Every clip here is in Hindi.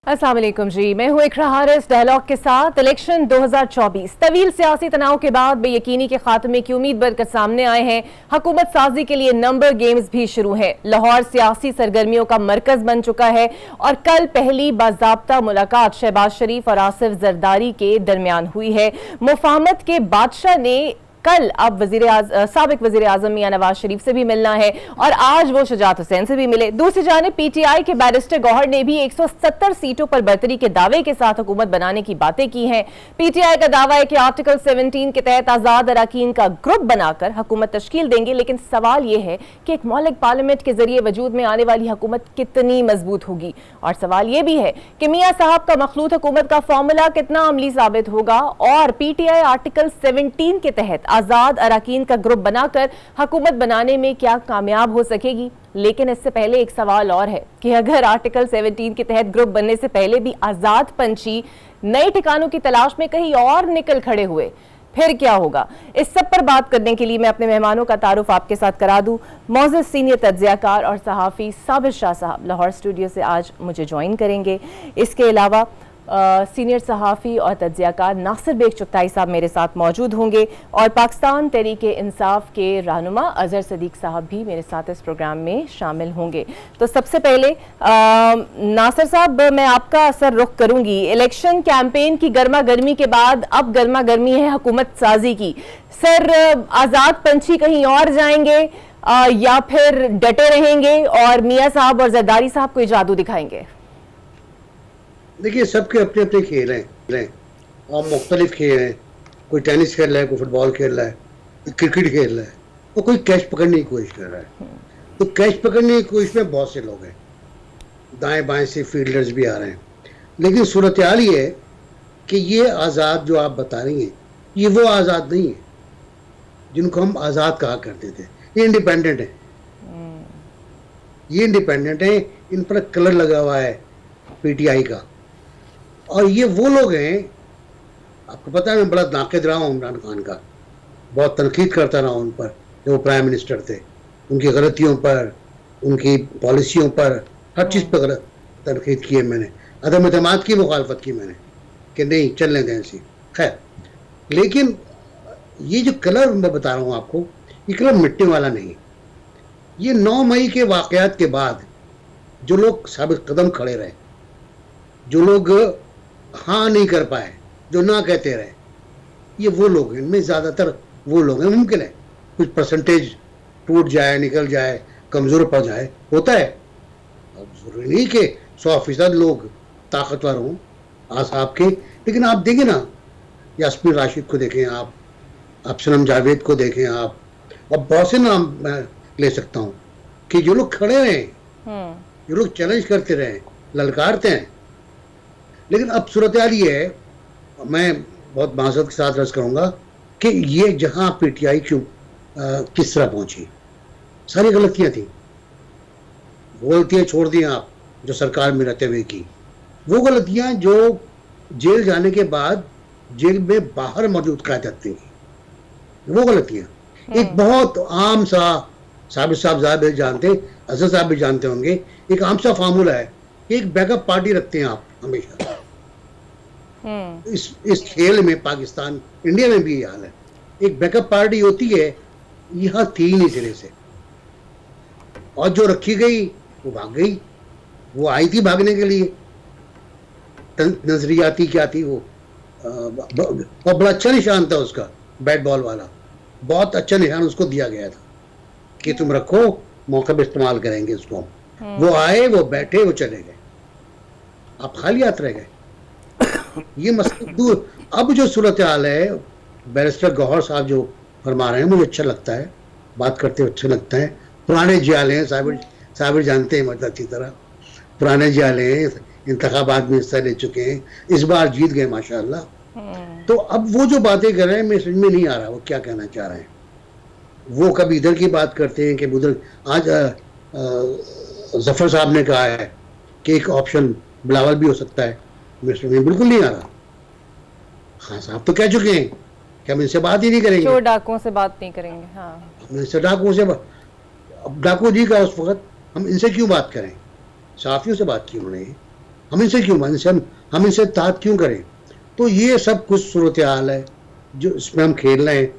अस्सलाम वालेकुम जी, मैं हूं इकरा हारिस डायलॉग के साथ। इलेक्शन 2024 तवील सियासी तनाव के बाद बेयकीनी के खात्मे की उम्मीद बनकर सामने आए हैं। हुकूमत साजी के लिए नंबर गेम्स भी शुरू हैं। लाहौर सियासी सरगर्मियों का मरकज बन चुका है और कल पहली बाज़ाब्ता मुलाकात शहबाज शरीफ और आसिफ जरदारी के दरमियान हुई है। मुफाहमत के बादशाह ने कल अब साबिक वजीर आजम मियां नवाज शरीफ से भी मिलना है और आज वो शुजात हुसैन से भी मिले। दूसरी जानिब पीटीआई के बैरिस्टर गौहर ने भी 170 सीटों पर बरतरी के दावे के साथ हुकूमत बनाने की बातें की हैं। पीटीआई का दावा है कि आर्टिकल 17 के तहत आजाद अरकान का ग्रुप बनाकर हुकूमत तश्कील देंगे, लेकिन सवाल यह है कि एक मौलिक पार्लियामेंट के जरिए वजूद में आने वाली हुकूमत कितनी मजबूत होगी। और सवाल यह भी है कि मियां साहब का मखलूत हुकूमत का फॉर्मूला कितना अमली साबित होगा और पीटीआई आर्टिकल 17 के तहत आजाद अरकान का ग्रुप बनाकर हुकूमत बनाने में क्या कामयाब हो सकेगी। लेकिन इससे पहले एक सवाल और है कि अगर आर्टिकल 17 के तहत ग्रुप बनने से पहले भी आजाद पंछी नए ठिकानों की तलाश में कहीं और निकल खड़े हुए, फिर क्या होगा। इस सब पर बात करने के लिए मैं अपने मेहमानों का तारुफ आपके साथ करा दूं। मौजूद सीनियर तज्जियाकार और सहाफ़ी साबिर शाह साहब लाहौर स्टूडियो से आज मुझे ज्वाइन करेंगे। इसके अलावा सीनियर सहाफ़ी और तज्जियाकार नासिर बेग चुगताई साहब मेरे साथ मौजूद होंगे और पाकिस्तान तहरीक इंसाफ के रहनुमा अजहर सदीक साहब भी मेरे साथ इस प्रोग्राम में शामिल होंगे। तो सबसे पहले नासिर साहब, मैं आपका असर रुख करूंगी। इलेक्शन कैंपेन की गर्मा गर्मी के बाद अब गर्मा गर्मी है हुकूमत साजी की। सर, आज़ाद पंछी कहीं और जाएंगे या फिर डटे रहेंगे और मियाँ साहब और जरदारी साहब कोई जादू दिखाएंगे? देखिए, सबके अपने अपने खेल हैं और मुख्तलिफ खेल हैं। कोई टेनिस खेल रहा है, कोई फुटबॉल खेल रहा है, कोई क्रिकेट खेल रहा है और कोई कैच पकड़ने की कोशिश कर रहा है। तो कैच पकड़ने की कोशिश में बहुत से लोग हैं, दाएं बाएं से फील्डर्स भी आ रहे हैं। लेकिन सूरत हाल ये है कि ये आज़ाद जो आप बता रही हैं, ये वो आज़ाद नहीं है जिनको हम आज़ाद कहा करते थे। ये इंडिपेंडेंट है, ये इंडिपेंडेंट है। इन पर कलर लगा हुआ है पीटीआई का। और ये वो लोग हैं, आपको पता है मैं बड़ा नाक़िद रहा हूँ इमरान खान का, बहुत तनकीद करता रहा उन पर जब वो प्राइम मिनिस्टर थे, उनकी गलतियों पर, उनकी पॉलिसियों पर, हर चीज़ पर गलत तनकीद की है मैंने। अदम एतमाद की मुखालफत की मैंने कि नहीं चलने दें ऐसी। खैर, लेकिन ये जो कलर मैं बता रहा हूँ आपको, ये कलर मिटने वाला नहीं है। ये 9 मई के वाक़यात के बाद जो लोग साबित कदम खड़े रहे, जो लोग हाँ नहीं कर पाए, जो ना कहते रहे, ये वो लोग हैं। इनमें ज़्यादातर वो लोग हैं। मुमकिन है कुछ परसेंटेज टूट जाए, निकल जाए, कमज़ोर पड़ जाए, होता है। अब ज़रूरी नहीं कि 100% लोग ताकतवर हों आसाब के। लेकिन आप देखें ना, यास्मीन राशिद को देखें, आप अफसलम जावेद को देखें, आप, और बहुत से नाम मैं ले सकता हूँ कि जो लोग खड़े रहे, जो लोग चैलेंज करते रहे, ललकारते हैं। लेकिन अब सूरत हाल ये है, मैं बहुत माज़रत के साथ अर्ज़ करूँगा कि ये जहाँ पीटीआई क्यों किस तरह पहुँची, सारी गलतियाँ थी। वो गलतियाँ छोड़ दी आप जो सरकार में रहते हुए की, वो गलतियाँ जो जेल जाने के बाद जेल में बाहर मौजूद क़यादत ने की, वो गलतियाँ। एक बहुत आम सा, साबिर साहब भी जानते, अजहर साहब भी जानते होंगे, एक आम सा फार्मूला है कि एक बैकअप पार्टी रखते हैं आप हमेशा। इस खेल में पाकिस्तान, इंडिया में भी ये हाल है। एक बैकअप पार्टी होती है, यहाँ थी नहीं सिरे से, और जो रखी गई वो भाग गई। वो आई थी भागने के लिए, नजरियाती क्या थी वो, और बड़ा अच्छा निशान था उसका, बैट बॉल वाला, बहुत अच्छा निशान उसको दिया गया था कि तुम रखो, मौके पे इस्तेमाल करेंगे उसको। वो आए, वो बैठे, वो चले गए, आप खाली हाथ रह गए। ये मसला दूर। अब जो सूरत हाल है, बैरिस्टर गौहर साहब जो फरमा रहे हैं, मुझे अच्छा लगता है, बात करते हुए अच्छा लगता है। पुराने जियाले हैं, साबिर जानते हैं, मतलब अच्छी तरह पुराने जियाले हैं, इंतखाबात में हिस्सा ले चुके हैं, इस बार जीत गए माशाअल्लाह। तो अब वो जो बातें कर रहे हैं, मैं समझ में नहीं आ रहा वो क्या कहना चाह रहे हैं। वो कभी इधर की बात करते हैं कि उधर। आज जफर साहब ने कहा है कि एक ऑप्शन बिलावल भी हो सकता है, में बिल्कुल नहीं आ रहा। हाँ साहब तो कह चुके हैं कि हम इनसे बात ही नहीं करेंगे, चोर डाकुओं से बात नहीं करेंगे। हाँ, हम इनसे डाकुओं से, अब डाकू जी का उस वक्त हम इनसे क्यों बात करें, साफियों से बात की उन्होंने। हम इनसे क्यों माने, हम इनसे तात क्यों करें। तो ये सब कुछ सूरत हाल है जो इसमें हम खेल रहे हैं।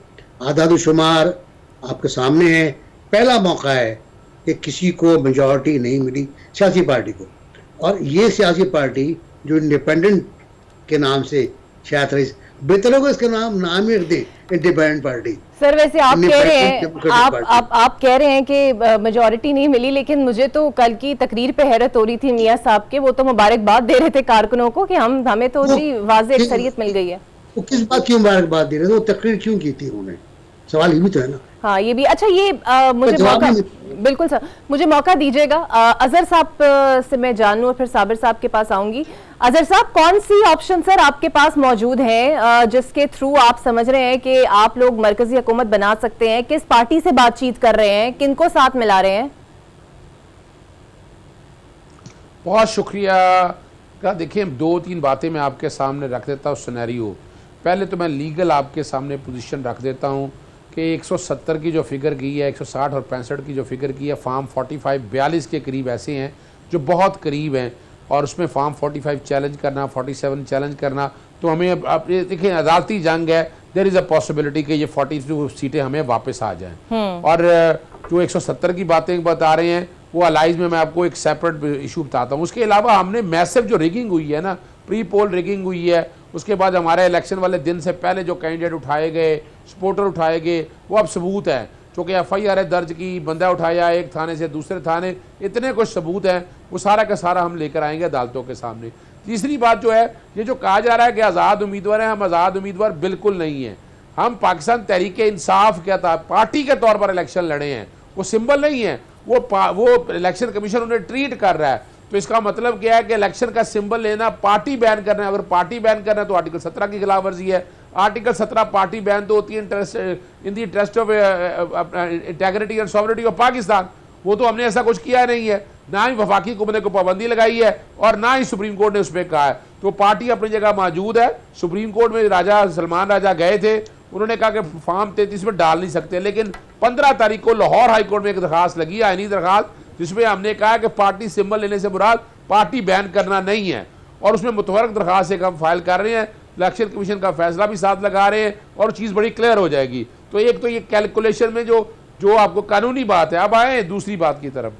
आदादुशुमार आपके सामने है, पहला मौका है कि किसी को मेजॉरिटी नहीं मिली सियासी पार्टी को, और ये सियासी पार्टी जो इंडिपेंडेंट के नाम से शायद रही, बेहतर होगा इसका नाम ही रख दें इंडिपेंडेंट पार्टी। सर वैसे आप कह रहे हैं, Independent आप कह रहे हैं कि मेजॉरिटी नहीं मिली, लेकिन मुझे तो कल की तकरीर पे हैरत हो रही थी मियां साहब के, वो तो मुबारकबाद दे रहे थे कारकुनों को कि हमें तो जी वाज़ेह अक्सरियत मिल गई है। वो किस बात की मुबारकबाद दे रहे थे, वो तकरीर क्यों की थी उन्होंने, सवाल ये भी तो है ना। हाँ ये भी अच्छा, ये मुझे जवाब मौका, नहीं- बिल्कुल सर मुझे मौका दीजिएगा। अजहर साहब से मैं जान लूं और फिर साबिर साहब के पास आऊंगी। अजहर साहब, कौन सी ऑप्शन सर आपके पास मौजूद है जिसके थ्रू आप समझ रहे हैं कि आप लोग मरकजी हुकूमत बना सकते हैं? किस पार्टी से बातचीत कर रहे हैं, किनको साथ मिला रहे हैं? बहुत शुक्रिया का। देखिए 2-3 बातें मैं आपके सामने रख देता हूँ सिनेरियो। पहले तो मैं लीगल आपके सामने पोजीशन रख देता हूँ कि 170 की जो फिगर की है, 160 और 65 की जो फिगर की है, फार्म 45-42 के करीब ऐसे हैं जो बहुत करीब हैं, और उसमें फार्म 45 चैलेंज करना, 47 चैलेंज करना, तो हमें अब देखिए अदालती जंग है, देयर इज़ अ पॉसिबिलिटी कि ये 42 सीटें हमें वापस आ जाएं। और जो 170 की बातें बता रहे हैं वो अलाइज में मैं आपको एक सेपरेट इशू बताता हूँ। उसके अलावा हमने मैसिव जो रिगिंग हुई है ना, प्री पोल रिगिंग हुई है, उसके बाद हमारे इलेक्शन वाले दिन से पहले जो कैंडिडेट उठाए गए, सपोर्टर उठाए गए, वो अब सबूत है, चूँकि FIR दर्ज की, बंदा उठाया एक थाने से दूसरे थाने, इतने कुछ सबूत हैं, वो सारा का सारा हम लेकर आएंगे अदालतों के सामने। तीसरी बात जो है, ये जो कहा जा रहा है कि आज़ाद उम्मीदवार हैं, हम आज़ाद उम्मीदवार बिल्कुल नहीं हैं। हम पाकिस्तान तहरीक इंसाफ के पार्टी के तौर पर इलेक्शन लड़े हैं, वो सिंबल नहीं है, वो इलेक्शन कमीशन उन्हें ट्रीट कर रहा है। तो इसका मतलब क्या है कि इलेक्शन का सिंबल लेना, पार्टी बैन करना है। अगर पार्टी बैन करना है तो आर्टिकल 17 की खिलाफ वर्जी है। आर्टिकल 17 पार्टी बैन तो होती है in the interest of integrity and sovereignty of Pakistan. वो तो हमने ऐसा कुछ किया नहीं है, ना ही वफाकी हुकूमत को पाबंदी लगाई है और ना ही सुप्रीम कोर्ट ने उस पर कहा है। तो पार्टी अपनी जगह मौजूद है। सुप्रीम कोर्ट में राजा सलमान राजा गए थे, उन्होंने कहा कि फॉर्म 33 में डाल नहीं सकते, लेकिन 15 तारीख को लाहौर हाई कोर्ट में एक दरखास्त लगी, आईनी दरखास्त, जिसमें हमने कहा कि पार्टी सिंबल लेने से मुराद पार्टी बैन करना नहीं है, और उसमें मुतवरक दरखास्त एक हम फाइल कर रहे हैं, इलेक्शन कमीशन का फैसला भी साथ लगा रहे हैं, और चीज़ बड़ी क्लियर हो जाएगी। तो एक तो ये कैलकुलेशन में जो आपको कानूनी बात है। अब आए दूसरी बात की तरफ।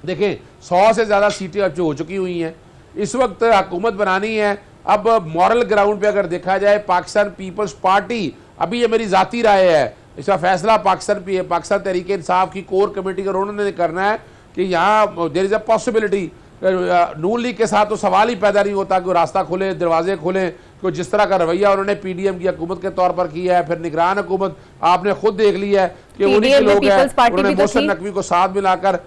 देखें 100 से ज़्यादा सीटें अब जो हो चुकी हुई हैं, इस वक्त हुकूमत बनानी है। अब मॉरल ग्राउंड पे अगर देखा जाए, पाकिस्तान पीपल्स पार्टी, अभी ये मेरी ज़ाती राय है, इसका फैसला पाकिस्तान तहरीक इंसाफ की कोर कमेटी का उन्होंने करना है कि यहाँ there is a possibility. Noon League के साथ तो सवाल ही पैदा नहीं होता कि रास्ता खुले, दरवाजे खुले, कि जिस तरह का रवैया उन्होंने PDM की हुकूमत के तौर पर किया है, फिर निगरान हुकूमत आपने खुद देख लिया है कि उन्हीं के लोग हैं, उन्होंने मोहसिन नकवी को साथ मिलाकर।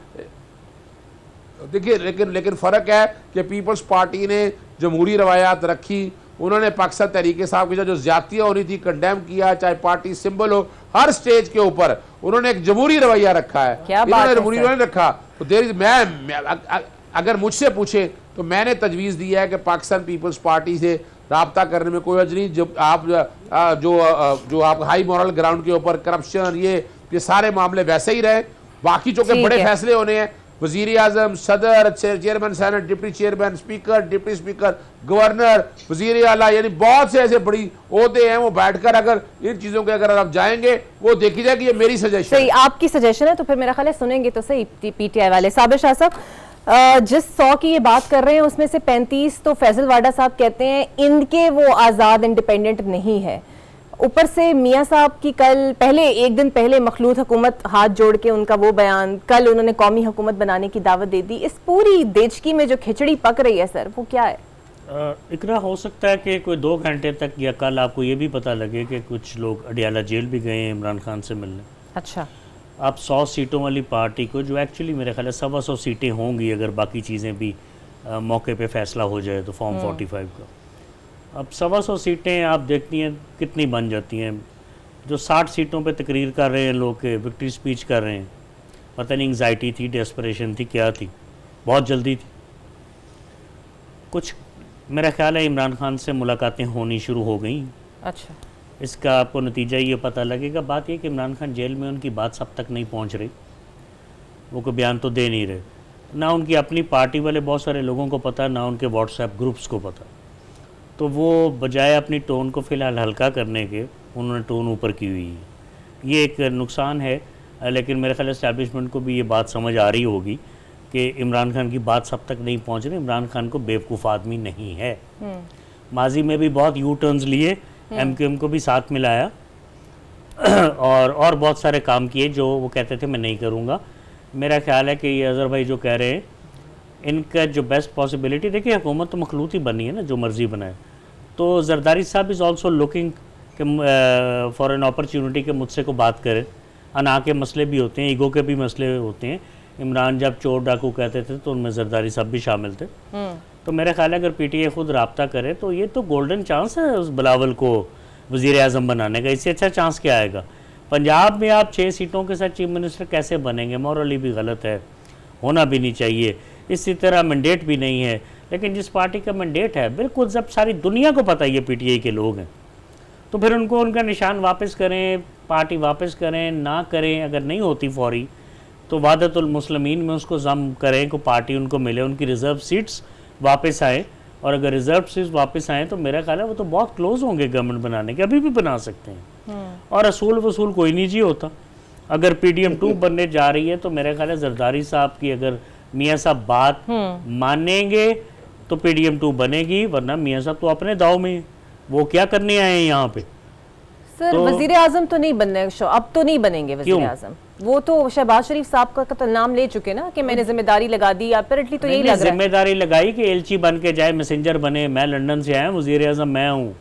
देखिए लेकिन फ़र्क है कि पीपल्स पार्टी ने जमहूरी रवायात रखी, उन्होंने पाकिस्तान तहरीक इंसाफ की जो ज्यादतियाँ हो रही थी कंडेम किया, चाहे पार्टी सिंबल हो, हर स्टेज के ऊपर उन्होंने एक जमहूरी रवैया रखा है। इन्होंने जमहूरी रवैया रखा। तो मैं अगर मुझसे पूछे तो मैंने तजवीज़ दिया है कि पाकिस्तान पीपल्स पार्टी से राब्ता करने में कोई हर्ज नहीं। जब आप जो आप हाई मॉरल ग्राउंड के ऊपर करप्शन, ये सारे मामले वैसे ही रहे। बाकी जो के बड़े फैसले होने हैं, वज़ीर आज़म, सदर, chairman senate, deputy chairman, speaker, deputy speaker, governor, वज़ीर आला, यानी बहुत से ऐसे बड़ी ओहदे हैं, वो बैठकर अगर इन चीज़ों के अगर आप जाएंगे, वो देखी जाएगी। ये मेरी सजेशन सही, आपकी सजेशन है, तो फिर मेरा ख्याल है सुनेंगे तो सही PTI वाले। साबिर शाह साहब, जिस 100 की ये बात कर रहे हैं उसमें से 35 तो फैजल वाडा साहब कहते हैं इनके वो आज़ाद इंडिपेंडेंट नहीं है। ऊपर से मियां साहब की एक दिन पहले मखलूत हुकूमत हाथ जोड़ के उनका वो बयान, कल उन्होंने कौमी हुकूमत बनाने की दावत दे दी। इस पूरी देचकी में जो खिचड़ी पक रही है सर, वो क्या है? इकरा हो सकता है कि कोई 2 घंटे तक या कल आपको ये भी पता लगे कि कुछ लोग अडियाला जेल भी गए हैं इमरान खान से मिलने। अच्छा, आप 100 सीटों वाली पार्टी को, जो एक्चुअली मेरे ख्याल है 125 सीटें होंगी अगर बाकी चीज़ें भी मौके पे फैसला हो जाए तो फॉर्म 45 का, अब 125 सीटें आप देखती हैं कितनी बन जाती हैं। जो 60 सीटों पे तकरीर कर रहे हैं लोग के, विक्ट्री स्पीच कर रहे हैं, पता नहीं एंग्जाइटी थी, डेस्परेशन थी, क्या थी, बहुत जल्दी थी। कुछ मेरा ख्याल है इमरान खान से मुलाकातें होनी शुरू हो गई। अच्छा, इसका आपको नतीजा ये पता लगेगा। बात ये कि इमरान खान जेल में, उनकी बात सब तक नहीं पहुंच रही, वो कोई बयान तो दे नहीं रहे। ना उनकी अपनी पार्टी वाले बहुत सारे लोगों को पता, ना उनके व्हाट्सएप ग्रुप्स को पता। तो वो बजाय अपनी टोन को फ़िलहाल हल्का करने के उन्होंने टोन ऊपर की हुई है। ये एक नुकसान है, लेकिन मेरे ख्याल एस्टैब्लिशमेंट को भी ये बात समझ आ रही होगी कि इमरान खान की बात सब तक नहीं पहुंच रही। इमरान खान को बेवकूफ़ आदमी नहीं है। माजी में भी बहुत यू टर्न्स लिए, MQM को भी साथ मिलाया और बहुत सारे काम किए जो वो कहते थे मैं नहीं करूँगा। मेरा ख्याल है कि ये अज़हर भाई जो कह रहे हैं, इनका जो बेस्ट पॉसिबिलिटी, देखिए हुकूमत तो मखलूत ही बनी है ना, जो मर्ज़ी बनाए। तो जरदारी साहब is also looking for an opportunity के मुझसे को बात करें। अना के मसले भी होते हैं, ईगो के भी मसले होते हैं। इमरान जब चोर डाकू कहते थे तो उनमें जरदारी साहब भी शामिल थे। तो मेरा ख्याल है अगर PTI खुद राब्ता करे तो ये तो गोल्डन चांस है उस बिलावल को वज़ीर आज़म बनाने का। इससे अच्छा चांस क्या आएगा? पंजाब में आप 6 सीटों के साथ चीफ मिनिस्टर कैसे बनेंगे? मॉरली भी गलत है, होना भी नहीं चाहिए। इसी तरह मैंडेट भी नहीं है। लेकिन जिस पार्टी का मैंडेट है, बिल्कुल जब सारी दुनिया को पता है ये PTI के लोग हैं, तो फिर उनको उनका निशान वापस करें, पार्टी वापस करें, ना करें। अगर नहीं होती फौरी तो वादतुल मुस्लिमीन में उसको जम करें को पार्टी उनको मिले, उनकी रिज़र्व सीट्स वापस आएँ। और अगर रिज़र्व सीट्स वापस आएँ तो मेरा ख्याल है वो तो बहुत क्लोज होंगे गवर्नमेंट बनाने के, अभी भी बना सकते हैं। और असूल वसूल कोई नहीं जी होता। अगर PDM 2 बनने जा रही है तो मेरा ख्याल है जरदारी साहब की अगर मियाँ साहब बात मानेंगे तो PDM 2 बनेगी, वरना मियाँ साहब तो अपने दाव में, वो क्या करने आए हैं यहाँ पे। सर वजीर आजम तो नहीं बनने, अब तो नहीं बनेंगे वजीर आजम। वो तो शहबाज शरीफ साहब का तो नाम ले चुके ना कि मैंने जिम्मेदारी लगा दी। अपेरेंटली तो यही लग रहा है जिम्मेदारी लगाई कि एलची बन के जाए, मैसेंजर बने। मैं लंदन से आया, वजीर आजम मैं हूँ,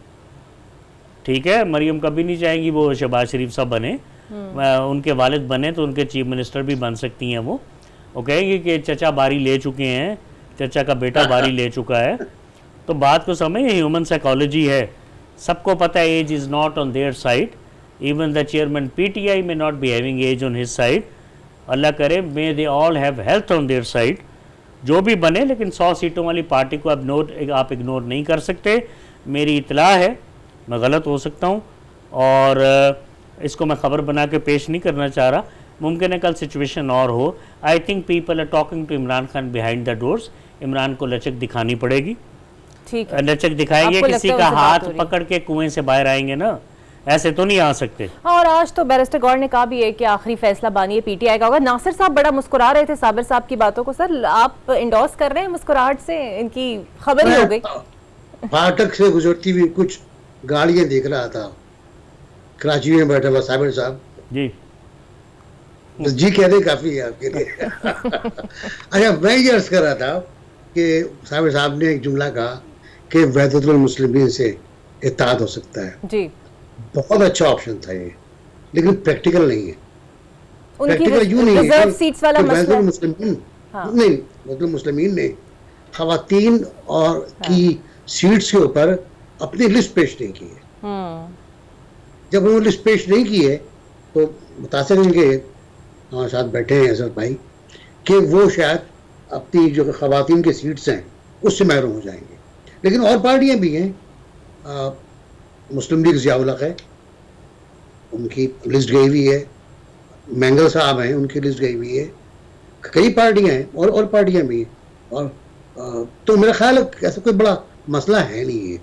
ठीक है। मरियम कभी नहीं चाहेंगी वो शहबाज शरीफ साहब बने, उनके वालिद बने तो उनके चीफ मिनिस्टर भी बन सकती हैं वो कहेंगे कि चचा बारी ले चुके हैं, चचा का बेटा बारी ले चुका है। तो बात को समझ, ह्यूमन साइकोलॉजी है, सबको पता है age is not on their side. Even the chairman PTI may not be having age on his side। Allah करे may they all have health on their side. जो भी बने, लेकिन 100 सीटों वाली पार्टी को आप इग्नोर नहीं कर सकते। मेरी इतला है, मैं गलत हो सकता हूँ और इसको मैं ख़बर बना के पेश नहीं करना चाह रहा। मुमकिन है कल सिचुएशन और हो। I think people are talking to Imran Khan behind the doors. Imran को लचक दिखानी पड़ेगी, ठीक है। लचक दिखाएंगे, किसी का हाथ पकड़ के कुएं से बाहर आएंगे ना, ऐसे तो नहीं आ सकते। और आज तो बैरिस्टर गौर ने कहा भी है कि आखिरी फैसला बानी है PTI का होगा। नासिर साहब बड़ा मुस्कुरा रहे थे साबिर साहब की बातों को। सर आप इंडोर्स कर रहे हैं मुस्कुराहट से? इनकी खबर ही हो गई। फाटक से गुजरती हुई कुछ गाड़ियां देख रहा था, कराची में बैठा हुआ साबिर साहब जी। जी कहने काफी है आपके लिए। अच्छा, मैं ये अर्ज कर रहा था कि साबिर साहब ने एक जुमला कहा कि वहदतुल मुस्लिमीन से इत्तेहाद हो सकता है जी। बहुत अच्छा ऑप्शन था ये, लेकिन प्रैक्टिकल नहीं है। उनकी प्रैक्टिकल यूं नहीं रिजर्व है सीट्स वाला मसला वहदतुल मुस्लिमीन नहीं, वहदतुल मुस्लिमीन ने खवातीन और की सीट्स के ऊपर अपनी लिस्ट पेश नहीं की है। जब उन्होंने लिस्ट पेश नहीं की है तो बता सकेंगे हमारे साथ बैठे हैं अजहर भाई कि वो शायद अपनी जो खवातीन की सीट्स हैं उससे महरूम हो जाएंगे। लेकिन और पार्टियां भी हैं, मुस्लिम लीग ज़ियाउल हक है, उनकी लिस्ट गई हुई है, मैंगल साहब हैं, उनकी लिस्ट गई हुई है, कई पार्टियां हैं और पार्टियां भी हैं। और तो मेरा ख्याल है ऐसा कोई बड़ा मसला है नहीं है,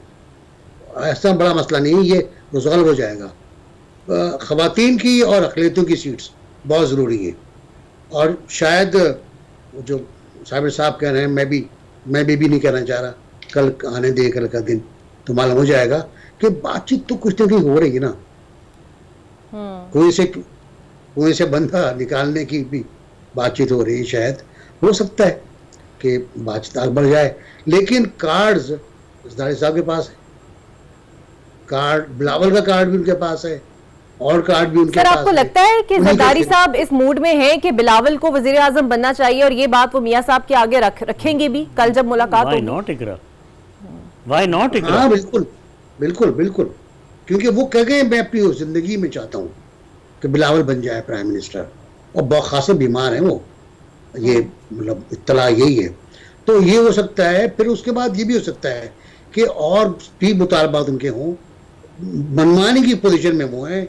ऐसा बड़ा मसला नहीं है, ये रिजॉल्व हो जाएगा। खवातीन की और अक़लियतों की सीट्स बहुत ज़रूरी है। और शायद जो साबिर साहब कह रहे हैं, मैं भी नहीं कहना चाह रहा, कल आने दे, कल का दिन तो मालूम हो जाएगा कि बातचीत तो कुछ ना कुछ हो रही है ना। कुएं से बंदा निकालने की भी बातचीत हो रही है। शायद हो सकता है कि बातचीत आगे बढ़ जाए, लेकिन कार्ड्स जरदारी साहब के पास है, कार्ड बिलावल का कार्ड भी उनके पास है और कार्ड भी उनके सर पास आपको है। लगता है कि जरदारी साहब इस मूड में हैं कि बिलावल को वजीर आजम बनना चाहिए और ये बात वो मियां साहब के आगे रखेंगे भी कल जब मुलाकात होगी? Why not इकरा? हाँ बिल्कुल बिल्कुल बिल्कुल, क्योंकि वो कह गए मैं अपनी जिंदगी में चाहता हूँ कि बिलावल बन जाए प्राइम मिनिस्टर, और बहुत खासे बीमार हैं वो, ये मतलब इत्तला यही है। तो ये हो सकता है, फिर उसके बाद ये भी हो सकता है कि और भी मुतालबात उनके हों, मनमानी की पोजीशन में वो हैं,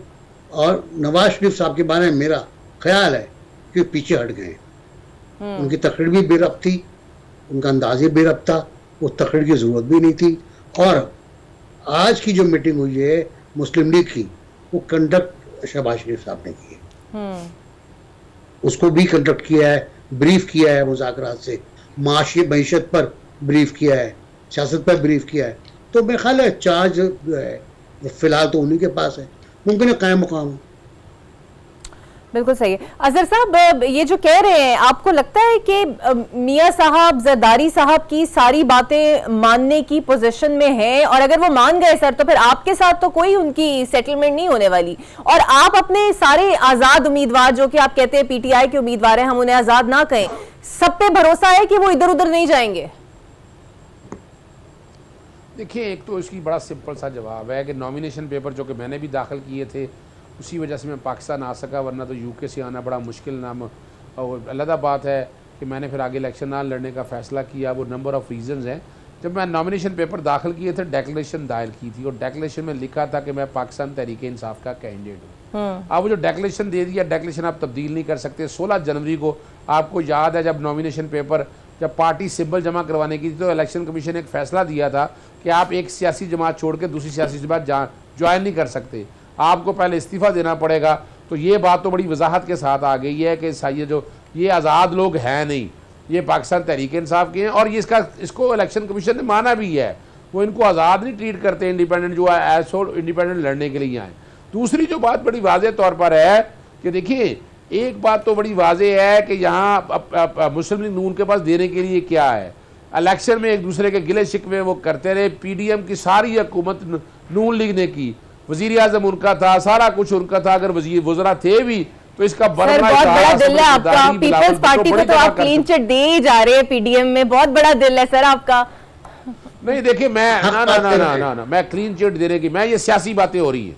और नवाज शरीफ साहब के बारे में मेरा ख्याल है कि पीछे हट गए। उनकी तकरीर भी बेरब्त थी, उनका अंदाज ही बेरब्त था, वो तकरीर की जरूरत भी नहीं थी। और आज की जो मीटिंग हुई है मुस्लिम लीग की, वो कंडक्ट शहबाज शरीफ साहब ने की है, उसको भी कंडक्ट किया है, ब्रीफ किया है, मुज़ाकरात से माशी मईशत पर ब्रीफ किया है, सियासत पर ब्रीफ किया है। तो मेरा ख्याल है चार्ज जो है फिलहाल तो उन्हीं के पास है, मुमकिन है कायम मुकाम हो। बिल्कुल सही है। अजहर साहब, ये जो कह रहे हैं, आपको लगता है कि मियां साहब जरदारी साहब की सारी बातें मानने की पोजीशन में है, और अगर वो मान गए सर तो फिर आपके साथ तो कोई उनकी सेटलमेंट नहीं होने वाली, और आप अपने सारे आजाद उम्मीदवार जो कि आप कहते हैं पीटीआई के उम्मीदवार हैं, हम उन्हें आजाद ना कहें, सब पे भरोसा है कि वो इधर उधर नहीं जाएंगे? देखिए, एक तो इसकी बड़ा सिंपल सा जवाब है कि नॉमिनेशन पेपर जो कि मैंने भी दाखिल किए थे, उसी वजह से मैं पाकिस्तान आ सका, वरना तो यूके से आना बड़ा मुश्किल नाम। और अलग बात है कि मैंने फिर आगे इलेक्शन ना लड़ने का फ़ैसला किया, वो नंबर ऑफ़ रीज़न्स हैं। जब मैं नॉमिनेशन पेपर दाखिल किए थे, डेक्लेरेशन दायर की थी, और डेक्लेरेशन में लिखा था कि मैं पाकिस्तान तहरीक इंसाफ का कैंडिडेट हूँ। आप वो जो डेक्लेरेशन दे दिया, डेक्लेरेशन आप तब्दील नहीं कर सकते। 16 जनवरी को आपको याद है, जब नॉमिनेशन पेपर, जब पार्टी सिंबल जमा करवाने की थी, तो इलेक्शन कमीशन ने एक फ़ैसला दिया था कि आप एक सियासी जमात छोड़ के दूसरी सियासी जमात ज्वाइन नहीं कर सकते, आपको पहले इस्तीफ़ा देना पड़ेगा। तो ये बात तो बड़ी वजाहत के साथ आ गई है कि ये आज़ाद लोग हैं नहीं, ये पाकिस्तान तहरीक इंसाफ के हैं, और ये इसको इलेक्शन कमीशन ने माना भी है। वो इनको आज़ाद नहीं ट्रीट करते, इंडिपेंडेंट जो है ऐसो इंडिपेंडेंट लड़ने के लिए आए। दूसरी जो बात बड़ी वाज़ेह तौर पर है कि देखिए, एक बात तो बड़ी वाज़ेह है कि यहाँ मुस्लिम लीग नून के पास देने के लिए क्या है। इलेक्शन में एक दूसरे के गिले शिकवे वो करते रहे, पीडीएम की सारी हुकूमत नून लीग ने की, वजीर आजम उनका था, सारा कुछ उनका था, अगर वज़ीर थे भी तो इसका बहुत बड़ा दिल है आपका, पीपल्स पार्टी को तो आप क्लीन चिट दे ही जा रहे हैं, पीडीएम में बहुत बड़ा दिल है सर आपका। नहीं देखिए, मैं ना मैं क्लीन चिट देने की, मैं ये सियासी बातें हो रही है,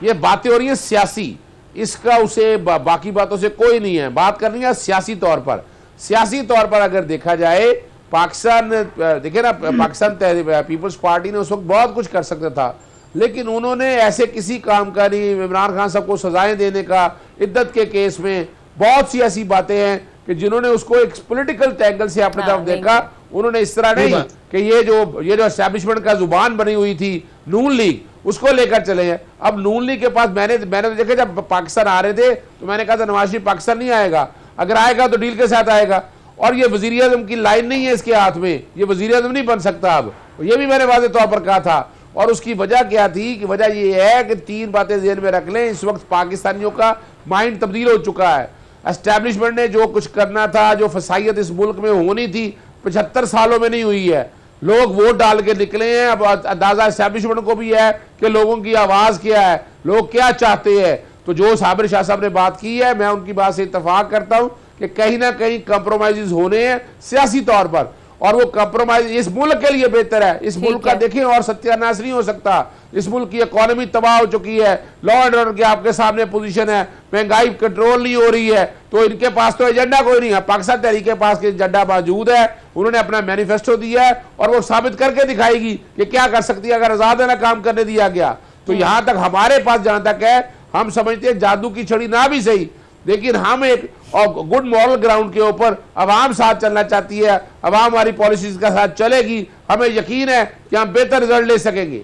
ये बातें हो रही है सियासी, इसका उसे बाकी बातों से कोई नहीं है। बात करनी है सियासी तौर पर। सियासी तौर पर अगर देखा जाए, पाकिस्तान देखिए ना, पाकिस्तान पीपल्स पार्टी ने उस वक्त बहुत कुछ कर सकता था, लेकिन उन्होंने ऐसे किसी काम का नहीं। इमरान खान साहब को सजाएं देने का, इद्दत के केस में बहुत सी ऐसी बातें हैं कि जिन्होंने उसको एक पॉलिटिकल एंगल से अपने तरफ देखा। उन्होंने इस तरह नहीं कि ये जो एस्टैब्लिशमेंट का जुबान बनी हुई थी नून लीग, उसको लेकर चले हैं। अब नून लीग के पास मैंने तो देखा, जब पाकिस्तान आ रहे थे तो मैंने कहा था नवाज शरीफ पाकिस्तान नहीं आएगा, अगर आएगा तो डील के साथ आएगा, और ये वजीर आजम की लाइन नहीं है इसके हाथ में, ये वजीर आजम नहीं बन सकता अब, ये भी मैंने वाज़ेह तौर पर कहा था। और उसकी वजह क्या थी कि वजह ये है कि 3 बातें ज़हन में रख लें, इस वक्त पाकिस्तानियों का माइंड तब्दील हो चुका है। एस्टैब्लिशमेंट ने जो कुछ करना था, जो फसाइयत इस मुल्क में होनी थी 75 सालों में नहीं हुई है। लोग वोट डाल के निकले हैं। अब अंदाजा एस्टैब्लिशमेंट को भी है कि लोगों की आवाज़ क्या है, लोग क्या चाहते हैं। तो जो साबिर शाह साहब ने बात की है, मैं उनकी बात से इत्तफाक करता हूँ कि कहीं ना कहीं कंप्रोमाइज होने हैं सियासी तौर पर, और वो कंप्रोमाइज इस मुल्क के लिए बेहतर है। इस मुल्क का देखें और सत्यानाश नहीं हो सकता। इस मुल्क की इकोनॉमी तबाह हो चुकी है, लॉ एंड ऑर्डर की आपके सामने पोजीशन है, महंगाई कंट्रोल नहीं हो रही है, तो इनके पास तो एजेंडा कोई नहीं है। पाकिस्तान तहरीक के पास एजेंडा मौजूद है, उन्होंने अपना मैनिफेस्टो दिया है और वो साबित करके दिखाएगी कि क्या कर सकती है अगर आजाद ना काम करने दिया गया। तो यहां तक हमारे पास जहां तक है, हम समझते हैं जादू की छड़ी ना भी सही, लेकिन हम एक गुड मॉरल ग्राउंड के ऊपर अवाम साथ चलना चाहती है, अवाम हमारी पॉलिसीज का साथ चलेगी, हमें यकीन है कि हम बेहतर रिजल्ट ले सकेंगे।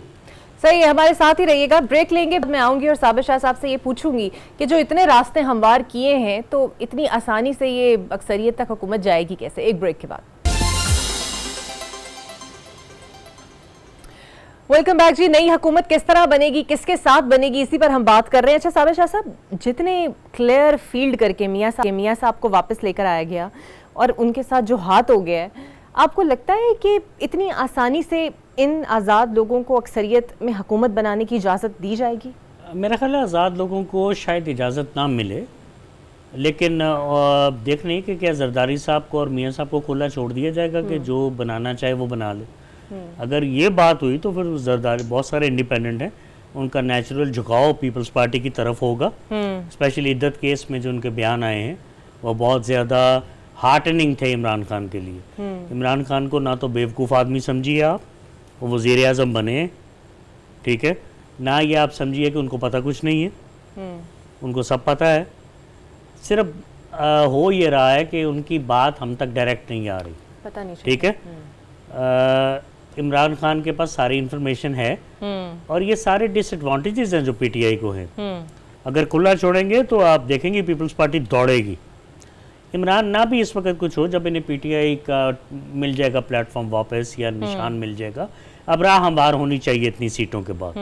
सही, हमारे साथ ही रहिएगा, ब्रेक लेंगे, मैं आऊंगी और साबिर शाह साहब से ये पूछूंगी कि जो इतने रास्ते हमवार किए हैं, तो इतनी आसानी से ये अक्सरियत तक हुकूमत जाएगी कैसे? एक ब्रेक के बाद। वेलकम बैक जी। नई हुकूमत किस तरह बनेगी, किसके साथ बनेगी, इसी पर हम बात कर रहे हैं। अच्छा साबिर शाह साहब, जितने क्लियर फील्ड करके मियां साहब को वापस लेकर आया गया और उनके साथ जो हाथ हो गया है, आपको लगता है कि इतनी आसानी से इन आज़ाद लोगों को अक्सरियत में हुकूमत बनाने की इजाज़त दी जाएगी? मेरा ख्याल है आज़ाद लोगों को शायद इजाज़त ना मिले, लेकिन देख नहीं कि क्या जरदारी साहब को और मियां साहब को खुला छोड़ दिया जाएगा कि जो बनाना चाहे वो बना ले। अगर ये बात हुई तो फिर जरदारी, बहुत सारे इंडिपेंडेंट हैं, उनका नेचुरल झुकाव पीपल्स पार्टी की तरफ होगा। स्पेशली इद्दत केस में जो उनके बयान आए हैं वो बहुत ज़्यादा हार्टनिंग थे इमरान खान के लिए। इमरान खान को ना तो बेवकूफ़ आदमी समझिए आप, वो वज़ीर आज़म बने, ठीक है, ना ये आप समझिए कि उनको पता कुछ नहीं है, उनको सब पता है। सिर्फ हो ये रहा है कि उनकी बात हम तक डायरेक्ट नहीं आ रही, पता नहीं ठीक है। इमरान खान के पास सारी इंफॉर्मेशन है और ये सारे डिसएडवांटेजेस हैं जो पीटीआई को हैं। अगर खुला छोड़ेंगे तो आप देखेंगे पीपल्स पार्टी दौड़ेगी। इमरान ना भी इस वक्त कुछ हो, जब इन्हें पीटीआई का मिल जाएगा प्लेटफॉर्म वापस या निशान मिल जाएगा, अब राह हमवार होनी चाहिए इतनी सीटों के बाद।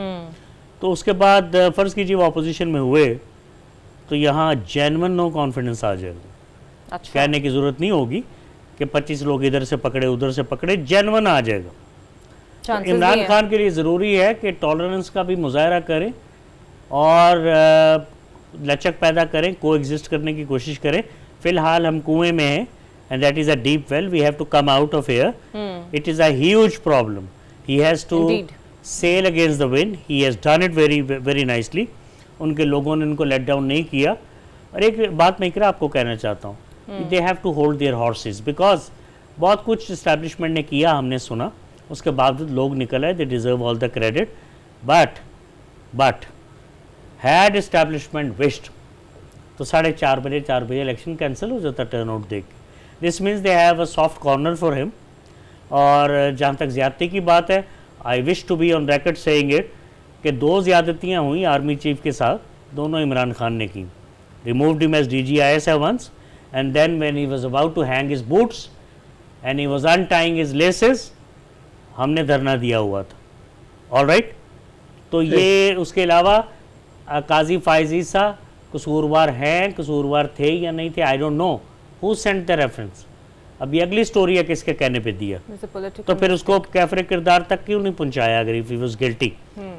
तो उसके बाद फ़र्ज़ कीजिए वो अपोजिशन में हुए तो यहाँ जेन्युइन नो कॉन्फिडेंस आ जाएगा। अच्छा। कहने की ज़रूरत नहीं होगी कि 25 लोग इधर से पकड़े उधर से पकड़े, जेन्युइन आ जाएगा। तो इमरान खान के लिए ज़रूरी है कि टॉलरेंस का भी मुजाहरा करें और लचक पैदा करें, को एग्जिस्ट करने की कोशिश करें। फ़िलहाल हम कुएं में हैं and that is a deep well, we have to come out of here. It is a huge problem, he has to sail against the wind, he has done it very very nicely. उनके लोगों ने उनको लेट डाउन नहीं किया। और एक बात मैं इकरा आपको कहना चाहता हूँ, they have to hold their horses, because बहुत कुछ इस्टेब्लिशमेंट ने किया, हमने सुना, उसके बावजूद लोग निकल आए, they deserve all the credit. But had establishment wished तो 4:30 बजे इलेक्शन कैंसिल हो जाता टर्न आउट देख के। This means they have a soft corner for him. और जहाँ तक ज़्यादती की बात है, I wish to be on record saying it कि 2 ज़्यादतियाँ हुई आर्मी चीफ के साथ, दोनों इमरान खान ने की। Removed him as DGISF once, and then when he was about to hang his boots and he was untying his laces, हमने धरना दिया हुआ था। ऑल राइट, तो ये उसके अलावा काजी फायज ईसा कसूरवार हैं, कसूरवार थे या नहीं थे, I don't know who sent the reference. अब ये अगली स्टोरी है किसके कहने पे दिया, तो फिर उसको कैफरे किरदार तक क्यों नहीं पहुंचाया अगर if he was guilty.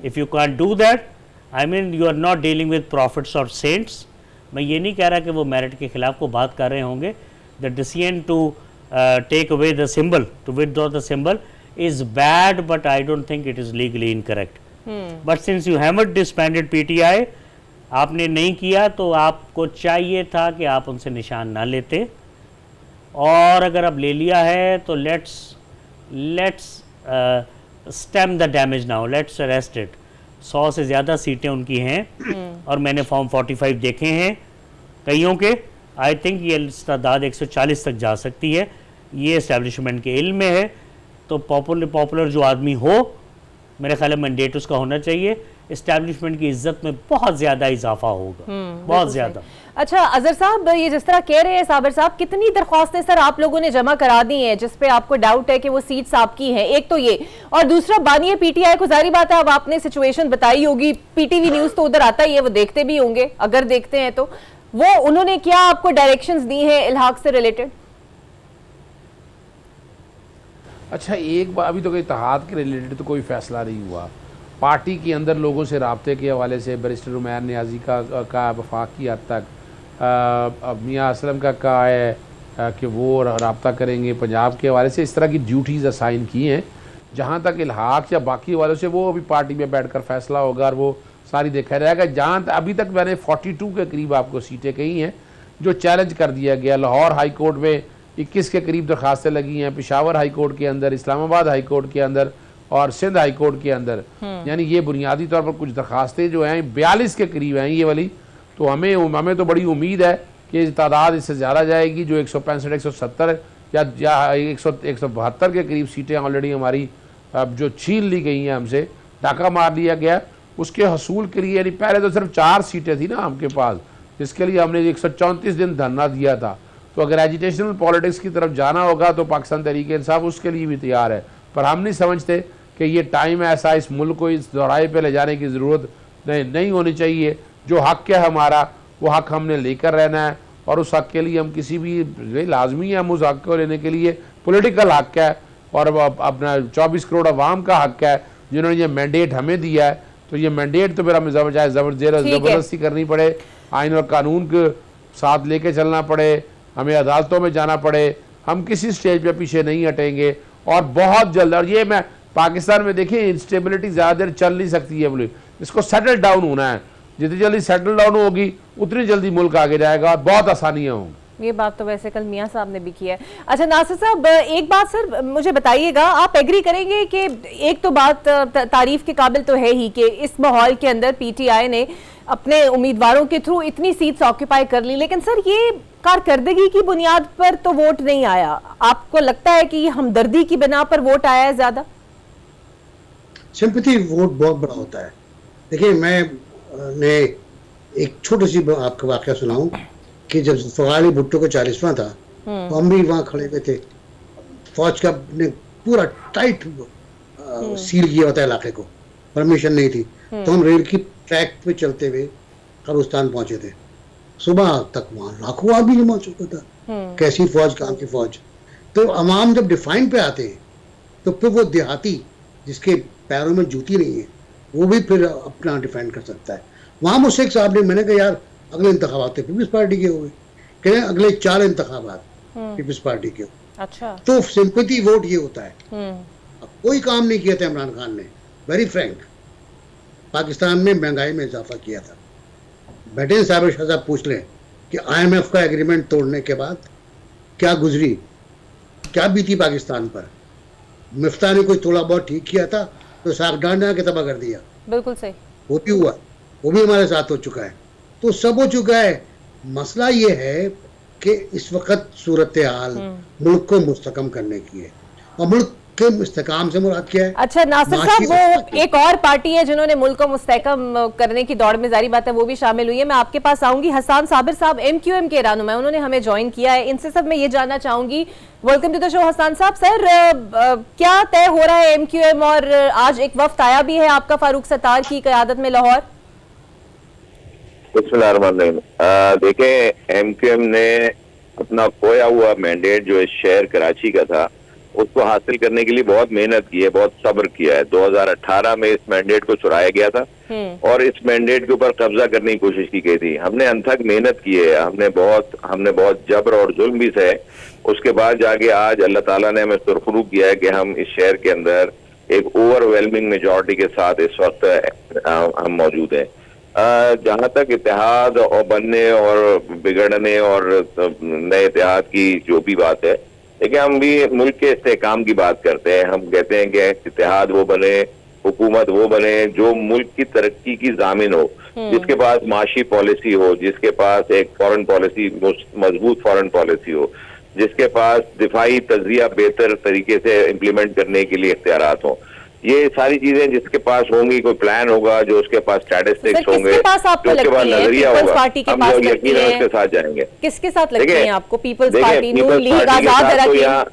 If you can't do that, I mean you are not dealing with prophets और सेंट्स। मैं ये नहीं कह रहा कि वो मेरिट के खिलाफ को बात कर रहे होंगे। The decision to take away the symbol, to withdraw the symbol is bad, but I don't think it is legally incorrect. But since you haven't disbanded PTI, आपने नहीं किया तो आपको चाहिए था कि आप उनसे निशान ना लेते, और अगर अब ले लिया है तो let's stem the damage now, let's arrest it. 100 से ज़्यादा सीटें उनकी हैं और मैंने फॉर्म 45 देखे हैं कईयों के। आई थिंक ये तादाद 140 तक जा सकती है, ये इस्टेब्लिशमेंट के इल्म में है। तो पॉपुलर जो आदमी हो, मेरे ख्याल में मैंडेट उसका होना चाहिए, इस्टेब्लिशमेंट की इज्जत में बहुत ज़्यादा इजाफा होगा, बहुत ज़्यादा। अच्छा अजहर साहब, ये जिस तरह कह रहे हैं साबिर साहब, कितनी दरख्वास्तें सर आप लोगों ने जमा करा दी हैं जिस पे आपको डाउट है कि वो सीट्स आपकी हैं? एक तो ये, और दूसरा बानिए पीटीआई को, जारी बात है अब आपने सिचुएशन बताई होगी, पीटीवी न्यूज़ तो उधर आता ही है, वो देखते भी होंगे, अगर देखते हैं तो वो उन्होंने क्या आपको डायरेक्शंस दी हैं इल्हाक से रिलेटेड? अच्छा, एक बार अभी तो कोई इत्तेहाद के रिलेटेड तो कोई फैसला नहीं हुआ। पार्टी के अंदर लोगों से राब्ते के हवाले से बैरिस्टर उमैर नियाज़ी का वफाकी हद तक मियाँ असलम का कहा है कि वो राब्ता करेंगे पंजाब के हवाले से। इस तरह की ड्यूटीज़ असाइन की हैं। जहाँ तक इल्हाक या बाकी वालों से वो अभी पार्टी में बैठ कर फैसला होगा और वो सारी देखा रहेगा। जहाँ अभी तक मैंने 42 के करीब आपको सीटें कही हैं जो चैलेंज कर दिया गया। लाहौर हाई कोर्ट में 21 के करीब दरखास्तें लगी हैं, पेशावर हाई कोर्ट के अंदर, इस्लामाबाद हाई कोर्ट के अंदर और सिंध हाई कोर्ट के अंदर। यानी ये बुनियादी तौर पर कुछ दरखास्तें जो हैं 42 के करीब हैं ये वाली। तो हमें तो बड़ी उम्मीद है कि तादाद इससे ज़्यादा जाएगी। जो 165, 170 या 172 के करीब सीटें ऑलरेडी हमारी अब जो छीन ली गई हैं, हमसे डाका मार लिया गया, उसके हसूल के लिए। यानी पहले तो सिर्फ 4 सीटें थी ना आपके पास, जिसके लिए हमने 134 दिन धरना दिया था। तो अगर एजिटेशनल पॉलिटिक्स की तरफ जाना होगा तो पाकिस्तान तहरीक-ए-इंसाफ उसके लिए भी तैयार है। पर हम नहीं समझते कि ये टाइम ऐसा, इस मुल्क को इस दौराए पे ले जाने की ज़रूरत नहीं होनी चाहिए। जो हक़ है हमारा, वो हक़ हमने लेकर रहना है और उस हक़ के लिए हम किसी भी लाजमी है, हम उस हक़ को लेने के लिए पॉलिटिकल हक़ है और अपना 24 करोड़ अवाम का हक़ है जिन्होंने ये मैंडेट हमें दिया है। तो ये मैंडेट तो फिर हमें चाहे ज़बरदस्ती करनी पड़े, आइन और कानून के साथ लेके चलना पड़े, हमें अदालतों में जाना पड़े, हम किसी स्टेज पे पीछे नहीं हटेंगे। और बहुत जल्द, और ये मैं पाकिस्तान में देखिए इंस्टेबिलिटी ज़्यादा देर चल नहीं सकती है, बोले इसको सेटल डाउन होना है। जितनी जल्दी सेटल डाउन होगी उतनी जल्दी मुल्क आगे जाएगा और बहुत आसानियाँ होंगी। ये बात तो वैसे कल मियाँ साहब ने भी किया है। अच्छा नासिर साहब, एक बात सर मुझे बताइएगा, आप एग्री करेंगे कि एक तो बात तारीफ के काबिल तो है ही कि इस माहौल के अंदर पीटीआई ने अपने उम्मीदवारों के थ्रू इतनी सीट्स ऑक्यूपाई कर ली, लेकिन सर ये कारकर्दगी की बुनियाद पर तो वोट नहीं आया, आपको लगता है कि हमदर्दी की बिना पर वोट आया है ज्यादा? सिंपैथी वोट बहुत बड़ा होता है। देखिए, मैं ने एक छोटी सी आपको वाकया सुनाऊं कि जब ज़ुल्फ़िकार अली भुट्टो को 40वां था तो हम भी वहाँ खड़े हुए थे। फौज का ने पूरा टाइट सील किया होता है इलाके को, परमिशन नहीं थी, तो हम रेल की ट्रैक पे चलते हुए कब्रिस्तान पहुंचे थे। सुबह तक वहाँ लाखों आदमी जमा हो चुका था। कैसी फौज, कहाँ की फौज। तो अवाम जब डिफाइन पे आते हैं तो फिर वो देहाती जिसके पैरों में जूती नहीं है वो भी फिर अपना डिफेंड कर सकता है। वहाँ मुझसे एक साहब ने, मैंने कहा यार अगले इंतखाबात पीपल्स पार्टी के हुए, कह रहे हैं अगले 4 इंतखाबात पीपल्स पार्टी के। अच्छा। तो सिंपैथी वोट ये होता है। अब कोई काम नहीं किया था इमरान खान ने, वेरी फ्रैंक। पाकिस्तान में महंगाई में इजाफा किया था। बैठे साहब साहब पूछ लें कि IMF का एग्रीमेंट तोड़ने के बाद क्या गुजरी, क्या बीती पाकिस्तान पर। मिफ्ता ने कोई थोड़ा बहुत ठीक किया था तो साग डांडा के तबाह कर दिया। बिल्कुल सही। वो भी हुआ, वो भी हमारे साथ हो चुका है, तो सब हो चुका है। मसला ये है कि इस वक्त सूरत हाल मुल्क को मुस्तकम करने की है, और मुल्क के इस्तेकाम से मुराद क्या है? अच्छा नासिर साहब, वो एक और पार्टी है जिन्होंने मुल्क को मुस्तहकम करने की दौड़ में, जारी बात है वो भी शामिल हुई है। मैं आपके पास आऊंगी। हसन साबिर साहब MQM के रहनुमा, उन्होंने हमें ज्वाइन किया है। इनसे सब मैं ये जानना चाहूंगी। Welcome to the show Hasan sahab. Sir, क्या तय हो रहा है MQM, और आज एक वफ्द आया भी है आपका फारूक सत्तार की क़यादत में लाहौर? देखें, MQM ने अपना खोया हुआ मैंडेट जो इस शहर कराची का था उसको हासिल करने के लिए बहुत मेहनत की है, बहुत सब्र किया है। 2018 में इस मैंडेट को चुराया गया था और इस मैंडेट के ऊपर कब्जा करने की कोशिश की गई थी। हमने अनथक मेहनत की है, हमने बहुत जबर और जुल्म भी सहे। उसके बाद जाके आज अल्लाह ताला ने हमें सुरखरू किया है कि हम इस शहर के अंदर एक ओवरवेलमिंग मेजॉरिटी के साथ इस वक्त हम मौजूद हैं। जहां तक इत्तेहाद और बनने और बिगड़ने और नए इत्तेहाद की जो भी बात है, देखिए हम भी मुल्क के इस्तेहकाम की बात करते हैं। हम कहते हैं कि इत्तेहाद वो बने, हुकूमत वो बने जो मुल्क की तरक्की की जामिन हो, जिसके पास माशी पॉलिसी हो, जिसके पास एक फॉरेन पॉलिसी, मजबूत फॉरेन पॉलिसी हो, जिसके पास दिफाई तज्जिया बेहतर तरीके से इम्प्लीमेंट करने के लिए इख्तियारात हो। ये सारी चीजें जिसके पास होंगी, कोई प्लान होगा, जो उसके पास स्टैटिस्टिक्स होंगे, जो उसके पास नजरिया होगा, हम लोग यकीनन उसके साथ जाएंगे। किसके साथ लगती है आपको? पीपल्स पार्टी, नून लीग, आजाद अरकान?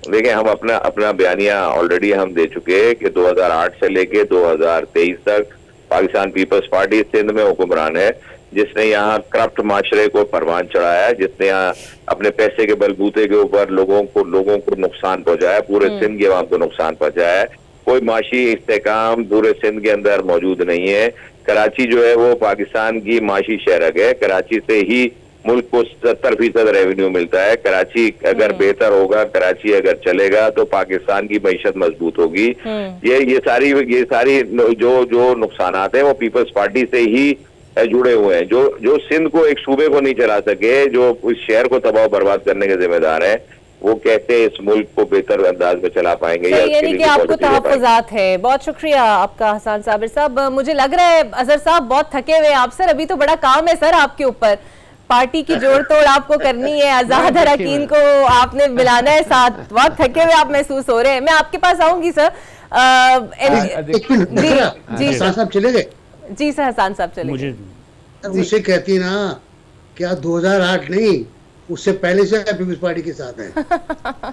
देखिए, हम अपना बयानिया ऑलरेडी हम दे चुके हैं कि 2008 से लेके 2023 तक पाकिस्तान पीपल्स पार्टी सिंध में हुक्मरान है, जिसने यहाँ करप्ट माशरे को परवान चढ़ाया है, जिसने यहाँ अपने पैसे के बलबूते के ऊपर लोगों को नुकसान पहुंचाया, पूरे सिंध के अवाम को नुकसान पहुंचाया है। कोई माशी इस्तेकाम पूरे सिंध के अंदर मौजूद नहीं है। कराची जो है वो पाकिस्तान की माशी शहरक है। कराची से ही मुल्क को 70% रेवेन्यू मिलता है। कराची अगर बेहतर होगा, कराची अगर चलेगा तो पाकिस्तान की मईशत मजबूत होगी। ये सारी जो नुकसानात हैं वो पीपल्स पार्टी से ही जुड़े हुए हैं। जो सिंध को एक सूबे को नहीं चला सके, जो उस शहर को तबाह बर्बाद करने के जिम्मेदार हैं, वो कैसे इस मुल्क को बेहतर अंदाज में चला पाएंगे? यानी कि आपको तहफ़्फ़ुज़ात है। बहुत शुक्रिया आपका हसन साबिर साहब। मुझे लग रहा है अजहर साहब बहुत थके हुए आप सर, अभी तो बड़ा काम है सर आपके ऊपर, पार्टी की जोड़ तोड़ आपको करनी है, आजाद अरकान को आपने मिलाना है साथ, बहुत थके हुए आप महसूस हो रहे हैं। मैं आपके पास आऊंगी सर। जी साहब चले गए? जी सर, हसन साहब चले मुझे उसे कहती है ना क्या 2008 नहीं, उससे पहले से पीपल्स पार्टी के साथ है।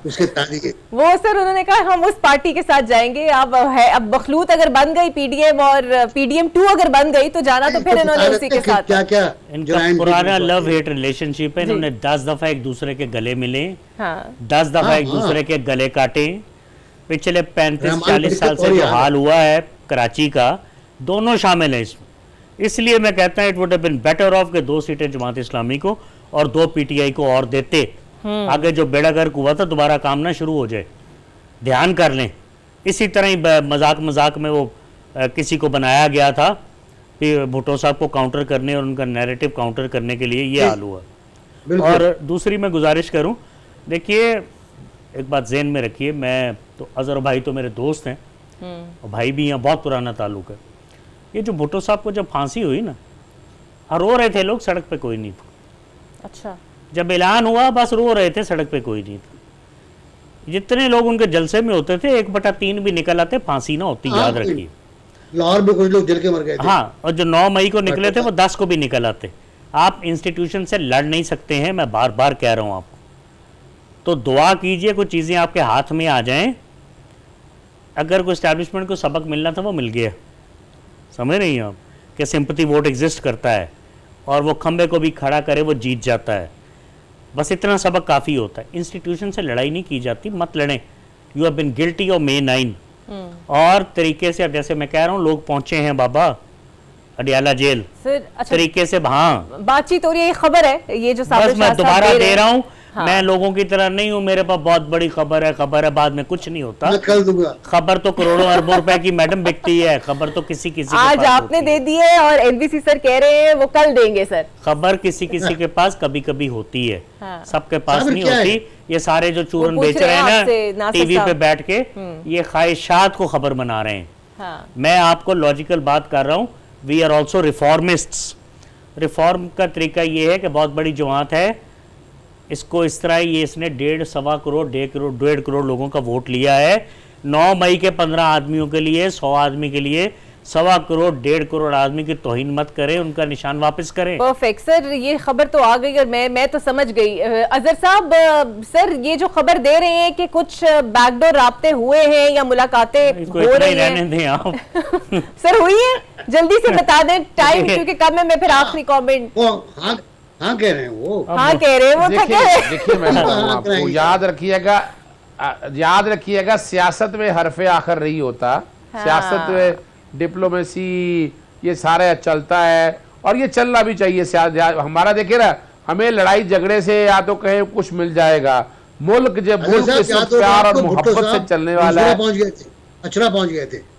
उसके तारीख वो सर उन्होंने कहा हम उस पार्टी के साथ जाएंगे। अब बखलूत अगर बन गई PDM और PDM 2 अगर बन गई तो जाना तो फिर इन्होंने उसी के साथ। क्या इनका पुराना लव हेट रिलेशनशिप है। इन्होंने 10 दफा एक दूसरे के गले मिले, 10 दफा एक दूसरे के गले काटे। पिछले 35-40 साल से जो हाल हुआ है कराची का, दोनों शामिल हैं इसमें। इसलिए मैं कहता हूँ it would have been better off के 2 सीटें जमात इस्लामी को और 2 PTI को और देते। आगे जो बेड़ा गर्क हुआ था दोबारा काम ना शुरू हो जाए, ध्यान कर लें। इसी तरह ही मजाक में वो किसी को बनाया गया था भुट्टो साहब को काउंटर करने और उनका नैरेटिव काउंटर करने के लिए ये हाल हुआ। और दूसरी मैं गुजारिश करूं, देखिए एक बात जहन में रखिए, मैं तो अजहर भाई तो मेरे दोस्त हैं और भाई भी यहाँ बहुत पुराना ताल्लुक है। ये जो भुट्टो साहब को जब फांसी हुई ना, रो रहे थे लोग, सड़क पे कोई नहीं था। अच्छा। जब ऐलान हुआ बस रो रहे थे, सड़क पे कोई नहीं था। जितने लोग उनके जलसे में होते थे 1/3 भी निकल आते, फांसी ना होती, याद रखिए। लाहौर में कुछ लोग जल के मर गए थे। हाँ, और जो 9 मई को निकले थे वो 10 को भी निकल आते। आप इंस्टीट्यूशन से लड़ नहीं सकते हैं, मैं बार बार कह रहा हूँ आपको। तो दुआ कीजिए कुछ चीज़ें आपके हाथ में आ जाएं। अगर कोई एस्टैब्लिशमेंट को सबक मिलना था वो मिल गया, समझ नहीं आप कि सिंपैथी वोट एग्जिस्ट करता है और वो खंबे को भी खड़ा करे वो जीत जाता है। बस इतना सबक काफ़ी होता है। इंस्टीट्यूशन से लड़ाई नहीं की जाती, मत लड़ें। You have been guilty of May 9। और तरीके से, अब जैसे मैं कह रहा हूँ, लोग पहुंचे हैं बाबा अडियाला जेल सर अच्छा तरीके से। हाँ, बातचीत हो रही है, ये खबर है, ये जो साबिर बस मैं शाह साहब दोबारा रहे दे हैं। रहा हूँ। हाँ। मैं लोगों की तरह नहीं हूँ, मेरे पास बहुत बड़ी खबर है, बाद में कुछ नहीं होता। मैं कल दूंगा। खबर तो करोड़ों अरबों रुपए की मैडम बिकती है, खबर तो किसी किसी के आज पास आपने होती दे है। दी है और एनबीसी सर कह रहे हैं वो कल देंगे सर। खबर किसी किसी के पास कभी कभी होती है, हाँ। सबके पास साबिर नहीं क्या है? होती। ये सारे जो चूरन पूछ बेच रहे रहे हैं हैं आपसे, ना नासिर टीवी पे साहब। बैठ के, ये ख्वाहिशात को खबर बना रहे हैं। हाँ। मैं आपको लॉजिकल बात कर रहा हूँ। We are also reformists. Reform का तरीका ये है कि बहुत बड़ी जमात है, इसको इस तरह ये इसने 1.5 करोड़ 1.5 करोड़ लोगों का वोट लिया है। 9 मई के 15 आदमियों के लिए, 100 आदमी के लिए 1.25 करोड़ 1.5 करोड़ आदमी की तौहीन मत करें, उनका निशान वापस करें। परफेक्ट सर, ये खबर तो आ गई और मैं तो समझ गई। अजहर साहब, सर ये जो खबर दे रहे हैं कि कुछ बैकडोर राब्ते हुए हैं या मुलाकातें इसको हो इतना ही रही हैं, रहने दें आप। सर हुई है? जल्दी से बता दें, टाइम क्योंकि कम है। मैं फिर आखिरी कमेंट। वो हाँ कह रहे हैं वो। हाँ कह रहे हैं वो, थके हैं। देखिए मैं बताऊं आपको, याद रखिएगा सियासत में हरफे आखिर नहीं होता। हाँ। सियासत में डिप्लोमेसी ये सारा चलता है और ये चलना भी चाहिए। हमारा देखिए ना, हमें लड़ाई झगड़े से या तो कहे कुछ मिल जाएगा। मुल्क जब मुल्क प्यार और मोहब्बत से चलने वाला है। पहुंच गए थे, अचरा पहुंच गए थे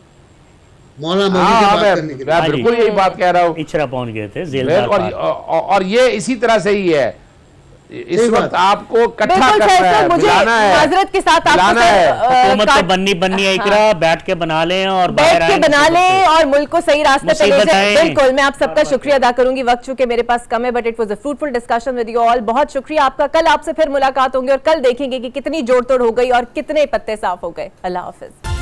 मौलाना हाँ, मौलवी से बात करने के लिए। मैं बिल्कुल यही बात कह रहा हूँ। इचरा पहुंच गए थे जेलदार पार। और ये इसी तरह से ही है। इस सही वक्त बात। आपको इकट्ठा बिल्कुल करना सर, है, तो मुझे मिलाना है, माजरत के साथ आपको मिलाना सर, है। हुकूमत तो बननी है इकरा, बैठ के बना लें और बाहर बैठ के आएं बना मुसीबत से। लें और मुल्क को सही रास्ते पे ले मुसीबत जाए। आए। बिल्कुल, मैं आप सबका शुक्रिया अदा करूंगी। वक्त चूंकि मेरे पास कम है, but it was a fruitful discussion with you all. बहुत शुक्रिया आपका। कल आपसे फिर मुलाकात होंगी और कल देखेंगे कि कितनी जोड़ तोड़ हो गई और कितने पत्ते साफ हो गए। अल्लाह हाफिज।